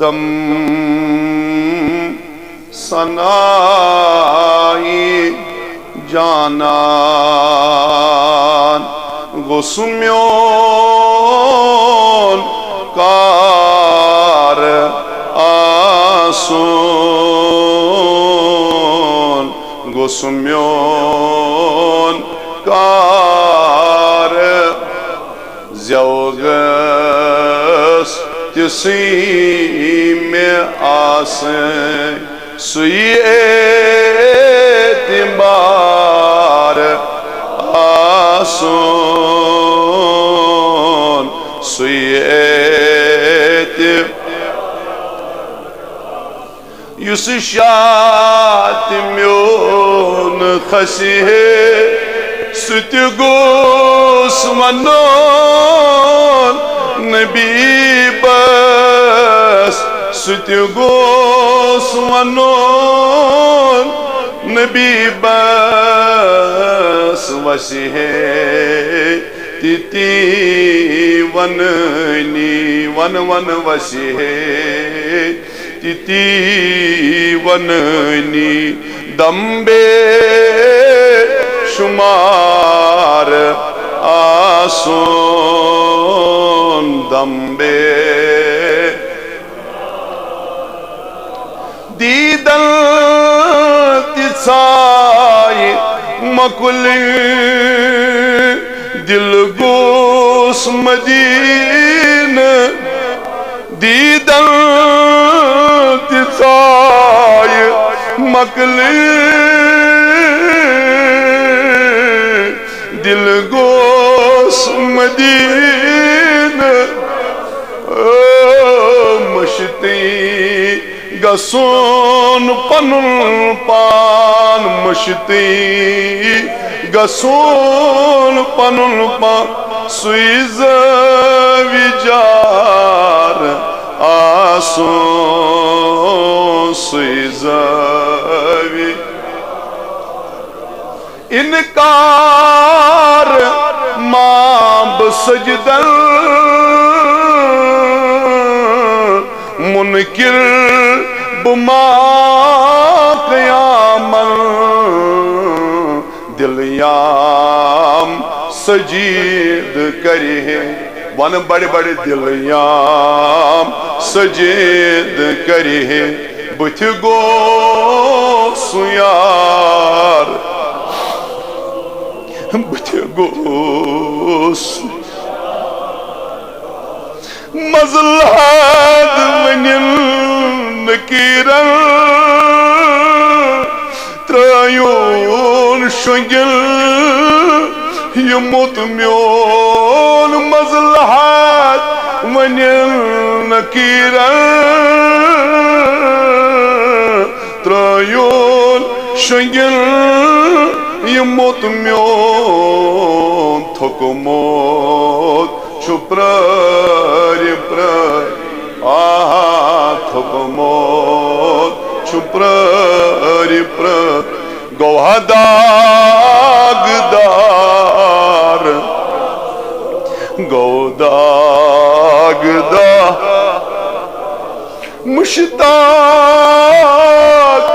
دم سنائی جانان گسمیون کار آسون گسمیون کار زیوگس تسی میں آسیں سوئی اعتبار آسون سوئی اعتبار یس شات میون خسی ہے ست گوس ونون نبی بس ست گوس ونون نبی بس وسی ہے تیتی وننی ون وسی ہے تیتی وننی دمبے شمار آسون دمبے دیدن تسائی مکل دل گوس مدین دیدن تسائی مکل دل گوس مدین مشتی گسون پنن پان مشتی گسون پنن پان سویز ویجار آسون سویز ویجار انکار ماں بسجدن منکر بما قیامن دلیام سجید کری ہے ون بڑے بڑے دلیام سجید کری ہے بتھ گو سیار بتھ گوس مزلحاد ونن نکیرن ترائیون شنگل یموت میون مزلحاد ونن نکیرن ترائیون شنگل یموت میون تھکموت چھپراری پر آہا تھکموت چھپراری پر گوہ داغدار گو داغدار مشتاق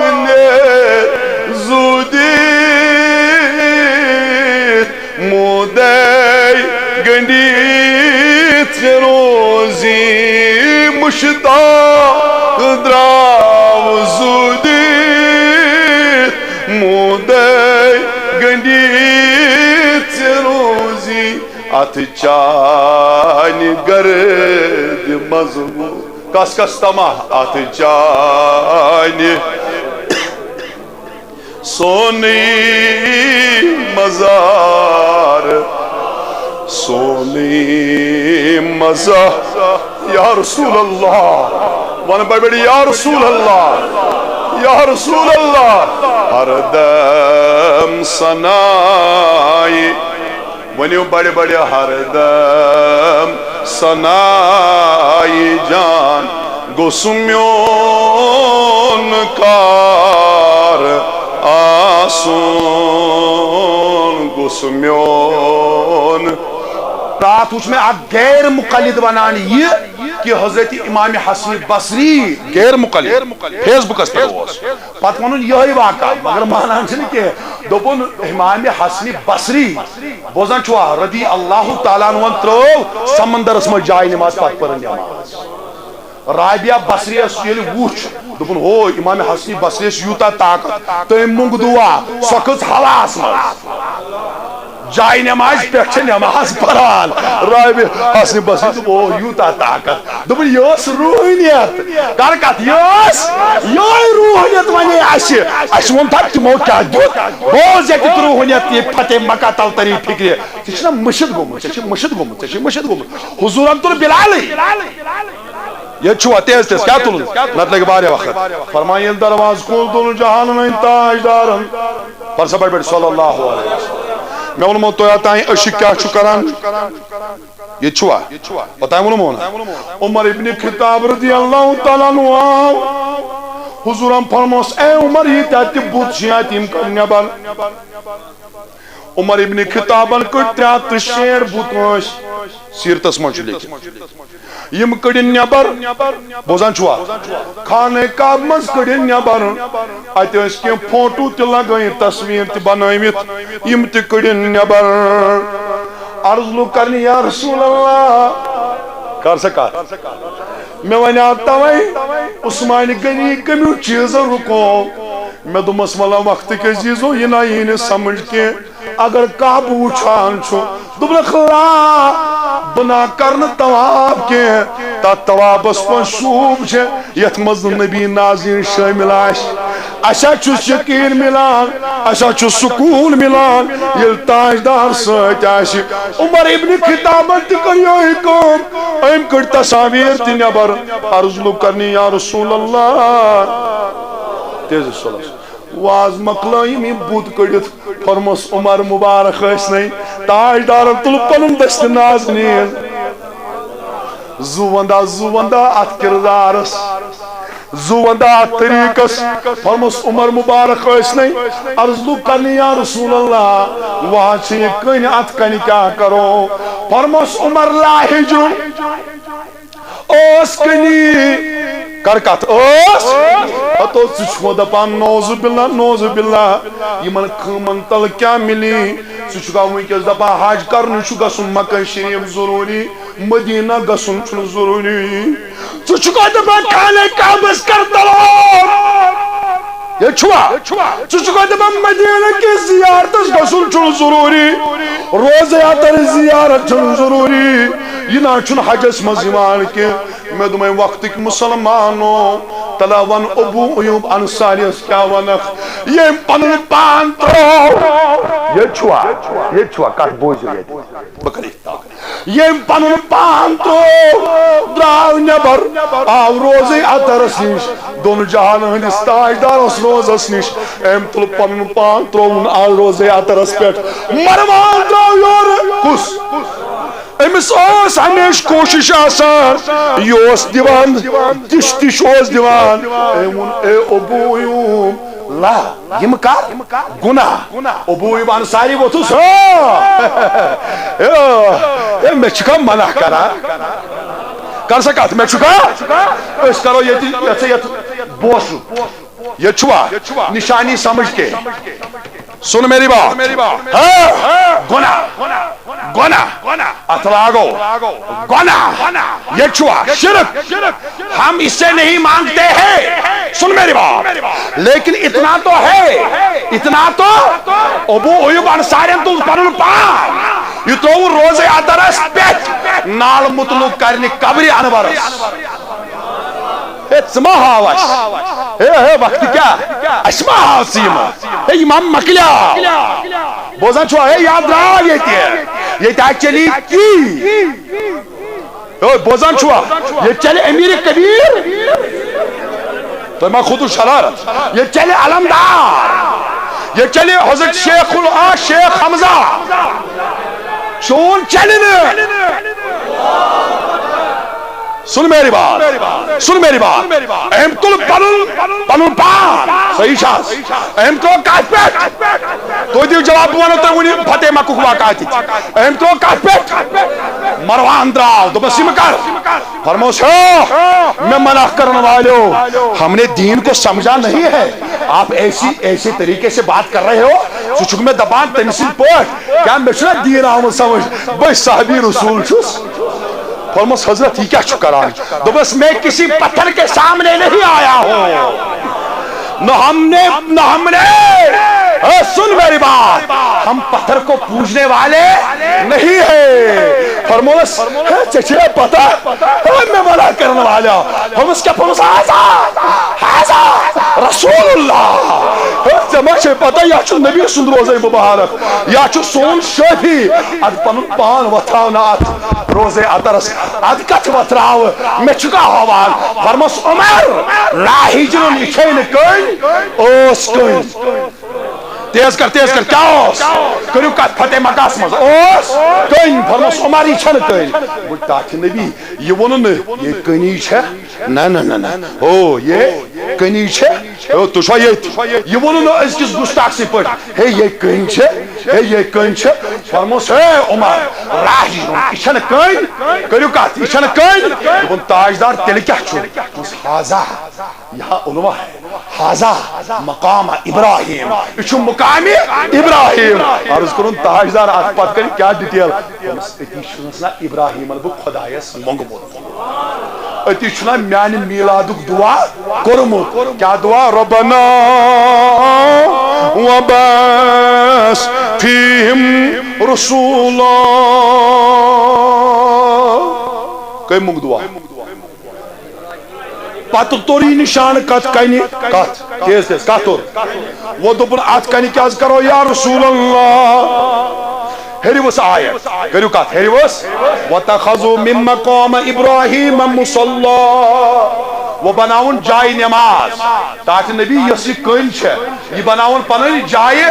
نے زودی مودے گنڈیت روزی مشتاق دراو زودی مودے گنڈیت روزی ات چانی گرد مضمون کس کس تمہ ات چانی سونی مزار سونی مزار یا رسول اللہ ون بڑی یا رسول اللہ یا رسول اللہ ہر دم سنائی ونیو بڑے بڑے ہر دم سنائی جان گسمیون کار آسون گسمیون رات وچ میں اک غیر مقلد ونان یہ کہ حضرت امام حسن بصری غیر مقلد فیس بکس پر پتہ ون یہ واقعہ مگر مانان چھ کہ دوپن امام حسن بصری بوزان چھوا رضی اللہ تعالیٰ عنہ ترو سمندرس میں جائے نماز پتہ پر نماز رابعہ بصری یل وچ دوپن ہو امام حسن بصری یوتا طاقت تم منگ دعا سکھت ہلاس مز جائے نماز پہ نماز پران رابعہ حسن بصری دوپ او یوتا طاقت دوپن یس روحانیت کر کت یس یہ روحانیت ونے اس ون تھا تمو کیا دیت بوز یک روحانیت یہ فتح مکہ تل تری فکر ژے چھنا مشد گومت حضور تل بلال یہ چھوا تیز کیا تل نت لگے بارے وقت فرمائے درواز کھول تل جہان میں تاجدارن پر سب بیٹھ صلی اللہ علیہ وسلم میں ونمو تو تائیں اشک کیا چھو کران یہ چھوا بتائیں ونمو عمر ابن خطاب رضی اللہ تعالیٰ عنہ حضورم فرموس اے عمر ہی تاتی بوت شیعتیم کرنے بل عمر ابن خطابن کٹ تریات شیر بوتوش سیرتس منچ لیکن یم کڑین نیبر بوزان چھوا خانہ کعب مز کڑین نیبر ات اس کے فوٹو تی لگائیں تصویر تی بنائیت یم تی کڑین نیبر عرض لو کرنی یا رسول اللہ کر سکا میں ونی آتا وی عثمان غنی کمیو چیز رکو میں دمس والا وقت کے چیزوں یہ نہ سمجھ کے اگر کعب وچھان چھو دبل خلا بنا کرن تواب کے تا تواب اس پر شوب چھے یت مزد نبی ناظرین شامل آش اشا چھو شکیر ملان اشا چھو سکون ملان یل تاجدار سوچ آشی عمر ابن خطابت کریو حکم ایم کر تصاویر تی نبر عرض لو کرنی یا رسول اللہ تیز صلی واز مقلائی میں بود کڑیت فرموس عمر مبارک اس نہیں تاجدار تل پنن دست نازنین زوندہ ات کردارس زوندہ ات طریقس فرموس عمر مبارک اس نہیں عرض لو کرنی یا رسول اللہ وہاں چھے کن ات کن کیا کرو فرموس عمر لا ہجو اوس کنی کرکت اوس تو سچو دپان نوز باللہ یمن خمن تل کیا ملی سچو ونکس دپان حج کرن چھ گژھن مکہ شریف ضروری مدینہ گژھن چھ ضروری سچو دپان خانہ کعبس کر طلب یہ چھوا سچو دپان مدینہ کی زیارتس گژھن چھ ضروری روزہ تر زیارت چھ ضروری یہ نا چھن حجس مزیمان کے میں دمیں وقت ایک مسلمانوں تلاوان ابو ایوب انصاری اس کیا ونخ یہ پنن پان ترو یہ چھوا کٹ بوجھ گئے بکری یہ پنن پان ترو دراو نبر آو روزی اترس نیش دون جہان ہنس تاجدار اس روز اس نیش ایم تل پنن پان ترو آو روزی اترس پیٹ مروان دراو یور کس امس اوس ہمیش کوشش آسان یہ اوس دیوان تش اوس دیوان اے ابو ایوب لا یم کار گناہ ابو ایوب انصاری وہ تو سو میں چکا منع کرا کر سکا میں چکا اس کرو یہ بوسو یہ چھوا نشانی سمجھ کے سن میری بات گناہ اتلاگو گناہ یہ چھوا شرک ہم اس سے نہیں مانگتے ہیں سن میری بات لیکن اتنا تو ہے اتنا تو ابو ایوب انصاری تو پنن پان یہ تو روزے ادرس پیٹ نال مطلق کرنی قبری انورس اتما ہاوش وقت کیا اشما ہاسیما امام مکلیا بوزن چھو ہے یاد رہا یہ تا چلی کی بوزن چھو یہ چلے امیر کبیر تو میں خود شرارت یہ چلے علمدار یہ چلے حضرت شیخ شیخ حمزہ چون چلنے سن میری بات اہم کل پنن پان صحیح شاس اہم کل کاش پیٹ تو دیو جواب بوانو تو ونی فتح مکہ واقعاتی اہم تو کات پہ مروان دراو تو بس مکر فرموس میں منع کرنے والوں ہم نے دین کو سمجھا نہیں ہے آپ ایسی طریقے سے بات کر رہے ہو سچک میں دبان تنسل پوٹ کیا میں چھنا دین آمد سمجھ بھائی صحابی رسول چھس فرموس حضرت یہ کیا چھکران تو بس میں کسی پتھر کے سامنے نہیں آیا ہوں نہ ہم نے سن میری بات ہم پتھر کو پوجنے والے نہیں ہیں فرموس چچے پتہ میں منع کرنے والا فرموس کیا فرموس حاضا رسول اللہ جمع چھے پتہ یا چھو نبی سن روزے مبارک یا چھو سون شفی اد پنن پان وطراونا روزے اترس اد کچھ وطراو میں چکا ہوان فرموس عمر راہی جنون اچھین کن اوس کن تیز کر کیا اوس کرو کت فتح مکاس مز اوس کن فرموس عمر یہ چھن کن بلتا کہ نبی یہ ونن یہ کنی چھے نا او یہ کنی چھے تو چھا یہ ونن اس کس گستاخ سی پٹ ہے یہ کن چھے فرموس ہے عمر راہی یہ چھن کن کرو کت یہ چھن کن ون تاجدار تیل کیا چھو حاضا یہاں علماء ہے حاضا مقام ابراہیم یہ مقام ابراہیم عرض کرن تاجدار آت پات کریں کیا ڈیٹیل اتی چھنا ابراہیم البک خدایس منگمت اتی چھنا میان میلادک دعا کرمت کیا دعا ربنا وباس فیہم رسولا کئی منگ دعا پتر توری نشان کت کنی کت کیس دیس کتر وہ دوپن آت کنی کیا کرو یا رسول اللہ ہریوس آیت کریو کت ہریوس وَتَخَذُوا مِن مَقَامَ إِبْرَاهِيمَ مُصَلَّى وہ بناون جائے نماز تاکہ نبی یسی کن چھے یہ بناون پنن جائے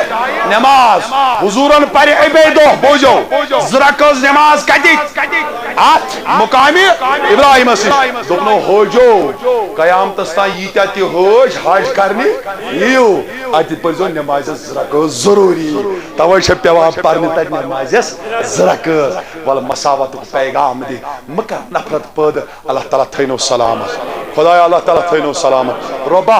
نماز حضورن پر عبیدو بوجو زرکز نماز کدیت آت مقامی ابراہیم اسی دکنو ہو جو قیام تستا ییتا تی ہوش حاج کرنی یو آتی پرزو نماز زرکز ضروری توئی چھے پیواب پرنی تک نماز زرکز والمساوات پیغام دی مکر نفرت پد اللہ تعالیٰ تھینو سلامت خدای اللہ تعالیٰ تھینو سلامت ربا